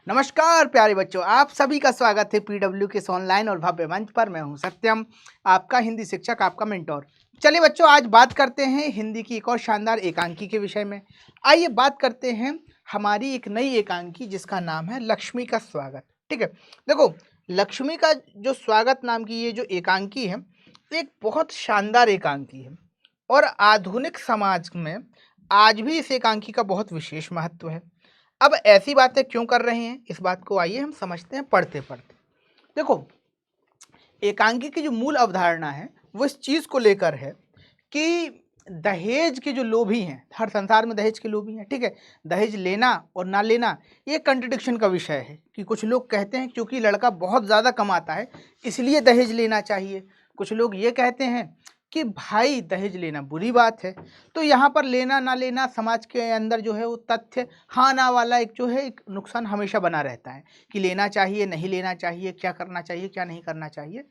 नमस्कार प्यारे बच्चों, आप सभी का स्वागत है पीडब्ल्यू के इस ऑनलाइन और भव्य मंच पर। मैं हूं सत्यम, आपका हिंदी शिक्षक, आपका मेंटोर। चलिए बच्चों, आज बात करते हैं हिंदी की एक और शानदार एकांकी के विषय में। आइए बात करते हैं हमारी एक नई एकांकी जिसका नाम है लक्ष्मी का स्वागत। ठीक है, देखो लक्ष्मी का जो स्वागत नाम की ये जो एकांकी है, एक बहुत शानदार एकांकी है और आधुनिक समाज में आज भी इस एकांकी का बहुत विशेष महत्व है। अब ऐसी बातें क्यों कर रहे हैं, इस बात को आइए हम समझते हैं पढ़ते पढ़ते। देखो, एकांकी की जो मूल अवधारणा है वो इस चीज को लेकर है कि दहेज के जो लोभी हैं, हर संसार में दहेज के लोभी हैं। ठीक है, दहेज लेना और ना लेना ये कंट्रडिक्शन का विषय है कि कुछ लोग कहते हैं क्योंकि लड़का बहुत ज़्यादा कमाता है इसलिए दहेज लेना चाहिए। कुछ लोग ये कहते हैं कि भाई दहेज लेना बुरी बात है। तो यहाँ पर लेना ना लेना समाज के अंदर जो है वो तथ्य हाँ ना वाला एक जो है एक नुकसान हमेशा बना रहता है कि लेना चाहिए नहीं लेना चाहिए, क्या करना चाहिए क्या नहीं करना चाहिए।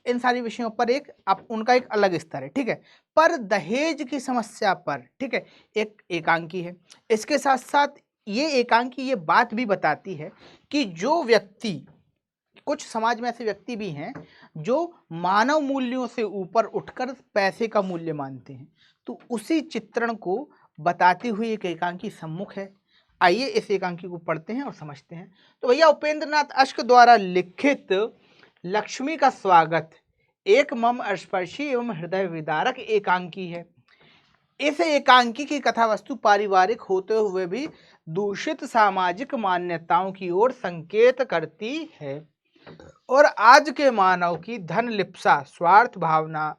इन सारी विषयों पर एक उनका एक अलग स्तर है। ठीक है, पर दहेज की समस्या पर ठीक है एक एकांकी है। इसके साथ साथ ये एकांकी ये बात भी बताती है कि जो व्यक्ति, कुछ समाज में ऐसे व्यक्ति भी हैं जो मानव मूल्यों से ऊपर उठकर पैसे का मूल्य मानते हैं, तो उसी चित्रण को बताती हुई एक एकांकी सम्मुख है। आइए इस एकांकी को पढ़ते हैं और समझते हैं। तो भैया, उपेंद्र नाथ अश्क द्वारा लिखित लक्ष्मी का स्वागत एक मम स्पर्शी एवं हृदय विदारक एकांकी है। इस एकांकी की कथा वस्तु पारिवारिक होते हुए भी दूषित सामाजिक मान्यताओं की ओर संकेत करती है और आज के मानव की धन लिप्सा, स्वार्थ भावना,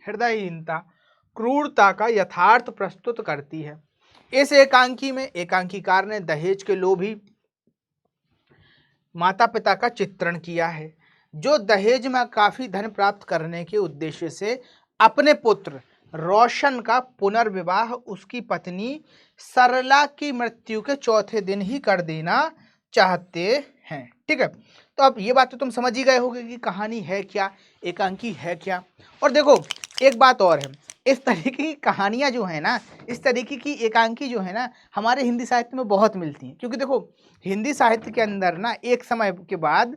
हृदयहीनता, क्रूरता का यथार्थ प्रस्तुत करती है। इस एकांकी में एकांकीकार ने दहेज के लोभी माता पिता का चित्रण किया है जो दहेज में काफी धन प्राप्त करने के उद्देश्य से अपने पुत्र रोशन का पुनर्विवाह उसकी पत्नी सरला की मृत्यु के चौथे दिन ही कर देना चाहते हैं। ठीक है, तो अब ये बात तो तुम समझ ही गए होगे कि कहानी है क्या, एकांकी है क्या। और देखो एक बात और है, इस तरीके की कहानियां जो है ना, इस तरीके की एकांकी जो है ना, हमारे हिंदी साहित्य में बहुत मिलती हैं। क्योंकि देखो हिंदी साहित्य के अंदर ना एक समय के बाद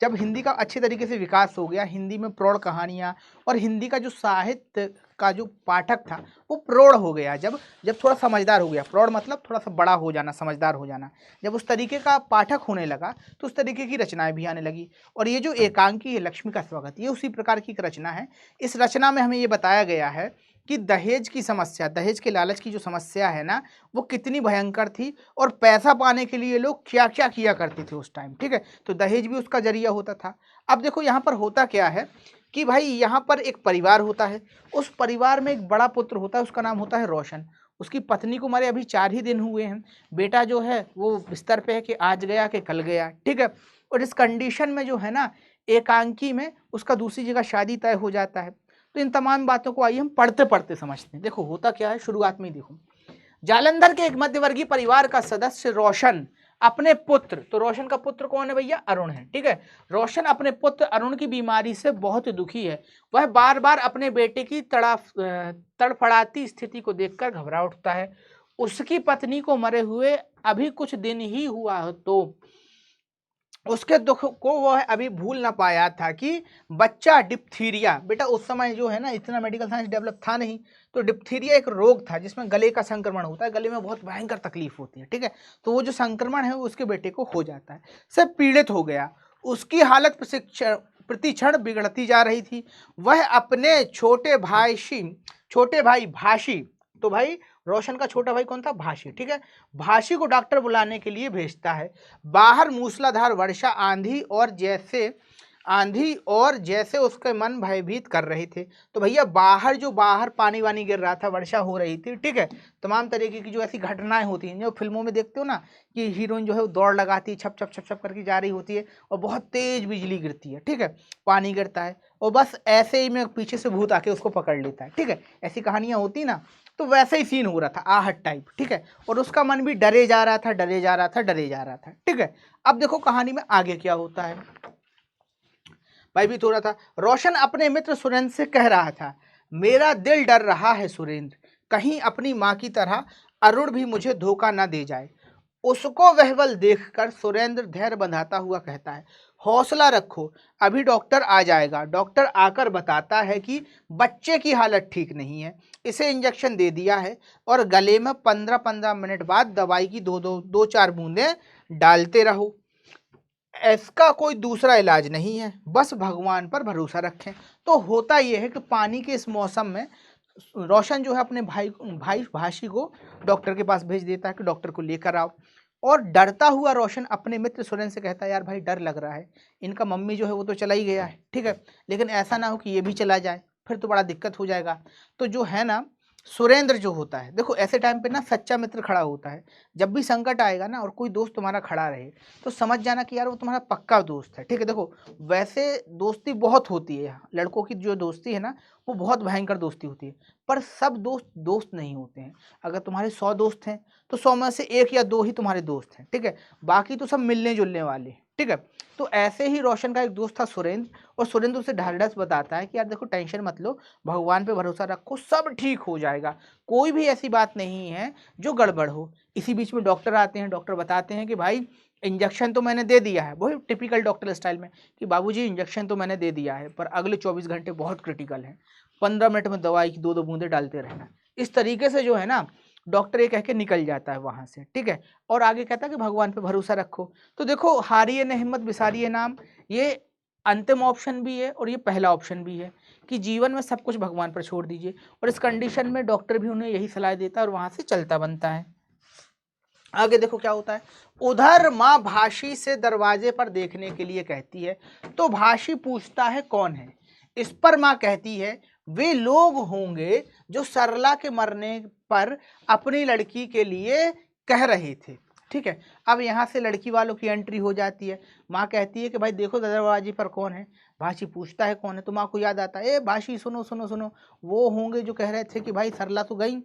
जब हिंदी का अच्छे तरीके से विकास हो गया, हिंदी में प्रौढ़ कहानियाँ और हिंदी का जो साहित्य का जो पाठक था वो प्रौढ़ हो गया। जब जब थोड़ा समझदार हो गया, प्रौढ़ मतलब थोड़ा सा बड़ा हो जाना, समझदार हो जाना, जब उस तरीके का पाठक होने लगा तो उस तरीके की रचनाएं भी आने लगी। और ये जो एकांकी है लक्ष्मी का स्वागत, ये उसी प्रकार की एक रचना है। इस रचना में हमें ये बताया गया है कि दहेज की समस्या, दहेज के लालच की जो समस्या है ना, वो कितनी भयंकर थी और पैसा पाने के लिए लोग क्या क्या किया करते थे उस टाइम। ठीक है, तो दहेज भी उसका जरिया होता था। अब देखो यहाँ पर होता क्या है कि भाई यहाँ पर एक परिवार होता है, उस परिवार में एक बड़ा पुत्र होता है, उसका नाम होता है रोशन। उसकी पत्नी को मरे अभी 4 ही दिन हुए हैं। बेटा जो है वो बिस्तर पे है कि आज गया कि कल गया। ठीक है, और इस कंडीशन में जो है ना एकांकी में उसका दूसरी जगह शादी तय हो जाता है। तो इन तमाम बातों को आइए हम पढ़ते पढ़ते समझते हैं। देखो होता क्या है, शुरुआत में ही देखो, जालंधर के एक मध्यवर्गीय परिवार का सदस्य रोशन अपने पुत्र, तो रोशन का पुत्र कौन है भैया, अरुण है। ठीक है, रोशन अपने पुत्र अरुण की बीमारी से बहुत दुखी है। वह बार बार अपने बेटे की तड़फड़ाती स्थिति को देखकर घबरा उठता है। उसकी पत्नी को मरे हुए अभी कुछ दिन ही हुआ है, तो उसके दुख को वह अभी भूल ना पाया था कि बच्चा डिप्थीरिया, बेटा उस समय जो है ना इतना मेडिकल साइंस डेवलप था नहीं, तो डिप्थीरिया एक रोग था जिसमें गले का संक्रमण होता है, गले में बहुत भयंकर तकलीफ होती है। ठीक है, तो वो जो संक्रमण है वो उसके बेटे को हो जाता है। सब पीड़ित हो गया, उसकी हालत प्रतिक्षण बिगड़ती जा रही थी। वह अपने छोटे भाई भाषी, तो भाई रोशन का छोटा भाई कौन था, भाषी। ठीक है, भाषी को डॉक्टर बुलाने के लिए भेजता है। बाहर मूसलाधार वर्षा, आंधी और जैसे उसके मन भयभीत कर रहे थे। तो भैया बाहर पानी वानी गिर रहा था, वर्षा हो रही थी। ठीक है, तमाम तरीके की जो ऐसी घटनाएं होती हैं, जो फिल्मों में देखते हो ना कि हीरोइन जो है वो दौड़ लगाती है, छप छप छप छप करके जा रही होती है और बहुत तेज बिजली गिरती है। ठीक है, पानी गिरता है और बस ऐसे ही में पीछे से भूत आके उसको पकड़ लेता है। ठीक है, ऐसी कहानियां होती ना, तो वैसे ही सीन हो रहा था, आहट टाइप। ठीक है, और उसका मन भी डरे जा रहा था, डरे जा रहा था, डरे जा रहा था। ठीक है, अब देखो कहानी में आगे क्या होता है। भयभीत हो रहा था। रोशन अपने मित्र सुरेंद्र से कह रहा था, मेरा दिल डर रहा है सुरेंद्र, कहीं अपनी माँ की तरह अरुण भी मुझे धोखा न दे जाए। उसको वह बल देखकर सुरेंद्र धैर्य बंधाता हुआ कहता है, हौसला रखो, अभी डॉक्टर आ जाएगा। डॉक्टर आकर बताता है कि बच्चे की हालत ठीक नहीं है, इसे इंजेक्शन दे दिया है और गले में 15-15 मिनट बाद दवाई की दो चार बूंदें डालते रहो। इसका कोई दूसरा इलाज नहीं है, बस भगवान पर भरोसा रखें। तो होता यह है कि पानी के इस मौसम में रोशन जो है अपने भाई भाषी को डॉक्टर के पास भेज देता है कि डॉक्टर को लेकर आओ। और डरता हुआ रोशन अपने मित्र सुरेंद्र से कहता है, यार भाई डर लग रहा है, इनका मम्मी जो है वो तो चला ही गया है, ठीक है, लेकिन ऐसा ना हो कि ये भी चला जाए, फिर तो बड़ा दिक्कत हो जाएगा। तो जो है ना सुरेंद्र जो होता है, देखो ऐसे टाइम पे ना सच्चा मित्र खड़ा होता है। जब भी संकट आएगा ना और कोई दोस्त तुम्हारा खड़ा रहे तो समझ जाना कि यार वो तुम्हारा पक्का दोस्त है, ठीक है। देखो वैसे दोस्ती बहुत होती है, लड़कों की जो दोस्ती है ना वो बहुत भयंकर दोस्ती होती है, पर सब दोस्त दोस्त नहीं होते हैं। अगर तुम्हारे 100 दोस्त हैं तो 100 में से 1 या 2 ही तुम्हारे दोस्त हैं, ठीक है, बाकी तो सब मिलने जुलने वाले, ठीक है। तो ऐसे ही रोशन का एक दोस्त था सुरेंद्र, और सुरेंद्र उसे ढाढ़स बताता है कि यार देखो टेंशन मत लो, भगवान पे भरोसा रखो, सब ठीक हो जाएगा, कोई भी ऐसी बात नहीं है जो गड़बड़ हो। इसी बीच में डॉक्टर आते हैं, डॉक्टर बताते हैं कि भाई इंजेक्शन तो मैंने दे दिया है, वही टिपिकल डॉक्टर स्टाइल में कि बाबूजी इंजेक्शन तो मैंने दे दिया है, पर अगले 24 घंटे बहुत क्रिटिकल हैं, 15 मिनट में दवाई की 2-2 बूंदे डालते रहना। इस तरीके से जो है ना डॉक्टर ये कह के निकल जाता है वहाँ से, ठीक है, और आगे कहता है कि भगवान पे भरोसा रखो। तो देखो हारिए न हिम्मत बिसारिए नाम, ये अंतिम ऑप्शन भी है और ये पहला ऑप्शन भी है कि जीवन में सब कुछ भगवान पर छोड़ दीजिए। और इस कंडीशन में डॉक्टर भी उन्हें यही सलाह देता है और वहाँ से चलता बनता है। आगे देखो क्या होता है। उधर माँ भाषी से दरवाजे पर देखने के लिए कहती है, तो भाषी पूछता है कौन है। इस पर माँ कहती है, वे लोग होंगे जो सरला के मरने पर अपनी लड़की के लिए कह रहे थे, ठीक है। अब यहाँ से लड़की वालों की एंट्री हो जाती है। माँ कहती है कि भाई देखो दरवाजे पर कौन है। भाषी पूछता है कौन है, तो माँ को याद आता है, ए भाषी सुनो सुनो सुनो, वो होंगे जो कह रहे थे कि भाई सरला तो गई,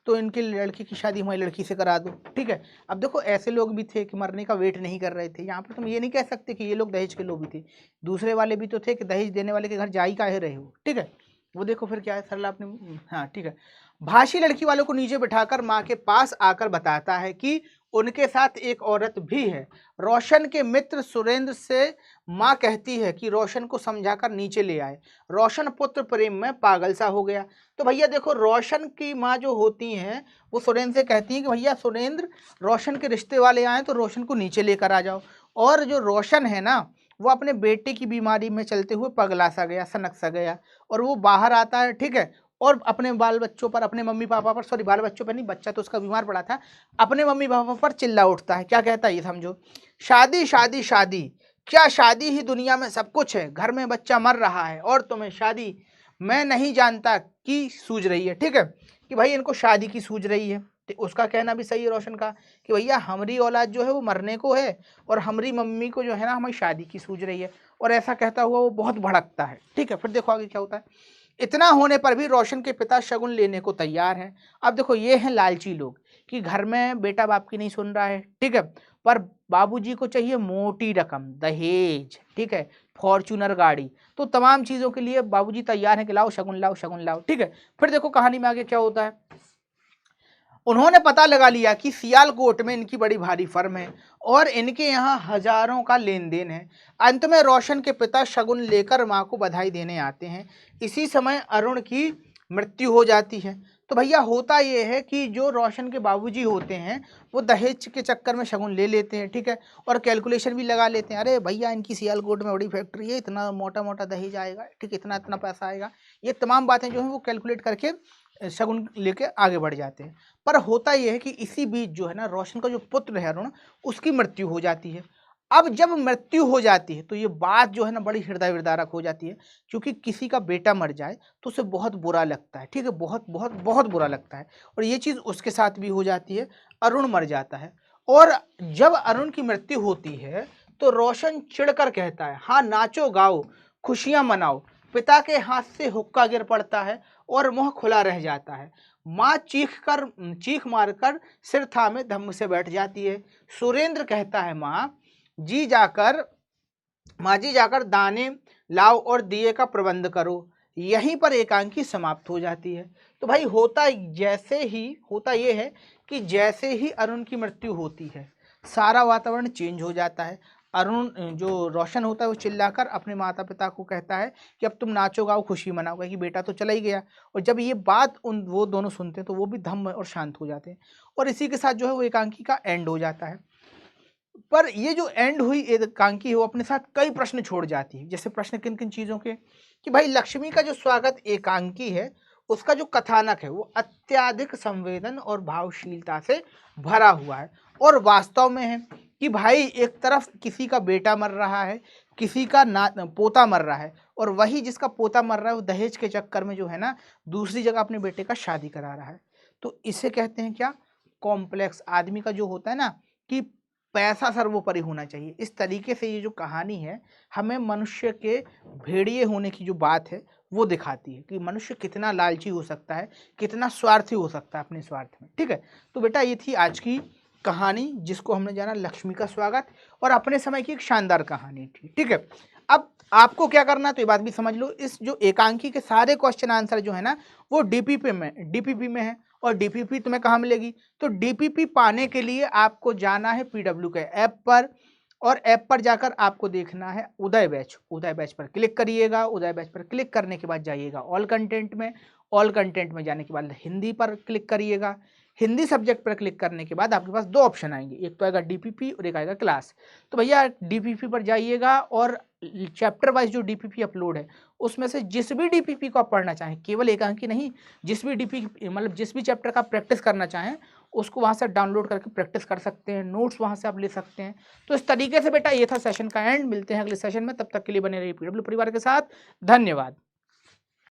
तो इनके लड़की की शादी हमारी लड़की से करा दो, ठीक है। अब देखो ऐसे लोग भी थे कि मरने का वेट नहीं कर रहे थे। यहाँ पर तुम ये नहीं कह सकते कि ये लोग दहेज के लोग भी थे, दूसरे वाले भी तो थे कि दहेज देने वाले के घर जा ही काहे रहे हो, ठीक है। वो देखो फिर क्या है, सरला अपने, हाँ ठीक है। भाषी लड़की वालों को नीचे बिठाकर माँ के पास आकर बताता है कि उनके साथ एक औरत भी है। रोशन के मित्र सुरेंद्र से माँ कहती है कि रोशन को समझाकर नीचे ले आए, रोशन पुत्र प्रेम में पागल सा हो गया। तो भैया देखो रोशन की माँ जो होती हैं वो सुरेंद्र से कहती हैं कि भैया सुरेंद्र रोशन के रिश्ते वाले आए तो रोशन को नीचे लेकर आ जाओ। और जो रोशन है ना वो अपने बेटे की बीमारी में चलते हुए पगला सा गया, सनक सा गया, और वो बाहर आता है, ठीक है, और अपने बाल बच्चों पर, अपने मम्मी पापा पर, सॉरी बाल बच्चों पर नहीं, बच्चा तो उसका बीमार पड़ा था, अपने मम्मी पापा पर चिल्ला उठता है। क्या कहता है ये समझो, शादी शादी शादी, क्या शादी ही दुनिया में सब कुछ है, घर में बच्चा मर रहा है और तुम्हें शादी, मैं नहीं जानता कि सूझ रही है, ठीक है, कि भाई इनको शादी की सूझ रही है। उसका कहना भी सही है रोशन का कि भैया हमारी औलाद जो है वो मरने को है और हमारी मम्मी को जो है ना हमारी शादी की सूझ रही है, और ऐसा कहता हुआ वो बहुत भड़कता है, ठीक है। फिर देखो आगे क्या होता है। इतना होने पर भी रोशन के पिता शगुन लेने को तैयार हैं। अब देखो ये हैं लालची लोग कि घर में बेटा बाप की नहीं सुन रहा है, ठीक है, पर बाबूजी को चाहिए मोटी रकम दहेज, ठीक है, फॉर्च्यूनर गाड़ी, तो तमाम चीज़ों के लिए बाबूजी तैयार हैं कि लाओ शगुन लाओ शगुन लाओ, ठीक है। फिर देखो कहानी में आगे क्या होता है। उन्होंने पता लगा लिया कि सियालकोट में इनकी बड़ी भारी फर्म है और इनके यहाँ हजारों का लेन देन है। अंत में रोशन के पिता शगुन लेकर माँ को बधाई देने आते हैं। इसी समय अरुण की मृत्यु हो जाती है। तो भैया होता ये है कि जो रोशन के बाबूजी होते हैं वो दहेज के चक्कर में शगुन ले लेते हैं, ठीक है, और कैलकुलेशन भी लगा लेते हैं, अरे भैया इनकी सियालकोट में बड़ी फैक्ट्री है, इतना मोटा मोटा दहेज आएगा, ठीक, इतना इतना पैसा आएगा, ये तमाम बातें जो हैं वो कैलकुलेट करके शगुन लेके आगे बढ़ जाते हैं। पर होता यह है कि इसी बीच जो है ना रोशन का जो पुत्र है अरुण, उसकी मृत्यु हो जाती है। अब जब मृत्यु हो जाती है तो ये बात जो है ना बड़ी हृदय विदारक हो जाती है, क्योंकि किसी का बेटा मर जाए तो उसे बहुत बुरा लगता है, ठीक है, बहुत बहुत बहुत बुरा लगता है, और ये चीज़ उसके साथ भी हो जाती है। अरुण मर जाता है और जब अरुण की मृत्यु होती है तो रोशन चिढ़कर कहता है, हाँ नाचो गाओ खुशियाँ मनाओ। पिता के हाथ से हुक्का गिर पड़ता है और मुंह खुला रह जाता है। माँ चीख मारकर सिर थामे धम्म से बैठ जाती है। सुरेंद्र कहता है, माँ जी जाकर दाने लाओ और दिए का प्रबंध करो। यहीं पर एकांकी समाप्त हो जाती है। तो भाई होता ये है कि जैसे ही अरुण की मृत्यु होती है सारा वातावरण चेंज हो जाता है। अरुण जो रोशन होता है वो चिल्लाकर अपने माता पिता को कहता है कि अब तुम नाचो गाओ खुशी मनाओ, कि बेटा तो चला ही गया। और जब ये बात वो दोनों सुनते हैं तो वो भी धम्म और शांत हो जाते हैं, और इसी के साथ जो है वो एकांकी का एंड हो जाता है। पर ये जो एंड हुई एकांकी है वो अपने साथ कई प्रश्न छोड़ जाती है। जैसे प्रश्न किन किन चीजों के, कि भाई लक्ष्मी का जो स्वागत एकांकी है उसका जो कथानक है वो अत्यधिक संवेदन और भावशीलता से भरा हुआ है, और वास्तव में है कि भाई एक तरफ किसी का बेटा मर रहा है, किसी का पोता मर रहा है, और वही जिसका पोता मर रहा है वो दहेज के चक्कर में जो है ना दूसरी जगह अपने बेटे का शादी करा रहा है। तो इसे कहते हैं क्या, कॉम्प्लेक्स। आदमी का जो होता है ना कि पैसा सर्वोपरि होना चाहिए, इस तरीके से ये जो कहानी है हमें मनुष्य के भेड़िए होने की जो बात है वो दिखाती है कि मनुष्य कितना लालची हो सकता है, कितना स्वार्थी हो सकता है अपने स्वार्थ में। ठीक है, तो बेटा ये थी आज की कहानी जिसको हमने जाना लक्ष्मी का स्वागत, और अपने समय की एक शानदार कहानी थी। ठीक है, अब आपको क्या करना, तो ये बात भी समझ लो, इस जो एकांकी के सारे क्वेश्चन आंसर जो है ना वो डीपीपी में है। और डीपीपी तुम्हें कहाँ मिलेगी, तो डीपीपी पाने के लिए आपको जाना है पीडब्ल्यू के ऐप पर, और ऐप पर जाकर आपको देखना है उदय बैच। उदय बैच पर क्लिक करिएगा, उदय बैच पर क्लिक करने के बाद जाइएगा ऑल कंटेंट में, ऑल कंटेंट में जाने के बाद हिंदी पर क्लिक करिएगा। हिंदी सब्जेक्ट पर क्लिक करने के बाद आपके पास दो ऑप्शन आएंगे, एक तो आएगा डीपीपी और एक आएगा क्लास। तो भैया डीपीपी पर जाइएगा और चैप्टर वाइज जो डीपीपी अपलोड है उसमें से जिस भी डीपीपी को आप पढ़ना चाहें, केवल एकांकी नहीं, जिस भी डीपीपी मतलब जिस भी चैप्टर का प्रैक्टिस करना चाहें उसको वहाँ से डाउनलोड करके प्रैक्टिस कर सकते हैं, नोट्स वहाँ से आप ले सकते हैं। तो इस तरीके से बेटा ये था सेशन का एंड। मिलते हैं अगले सेशन में, तब तक के लिए बने रहिए पीडब्ल्यू परिवार के साथ। धन्यवाद।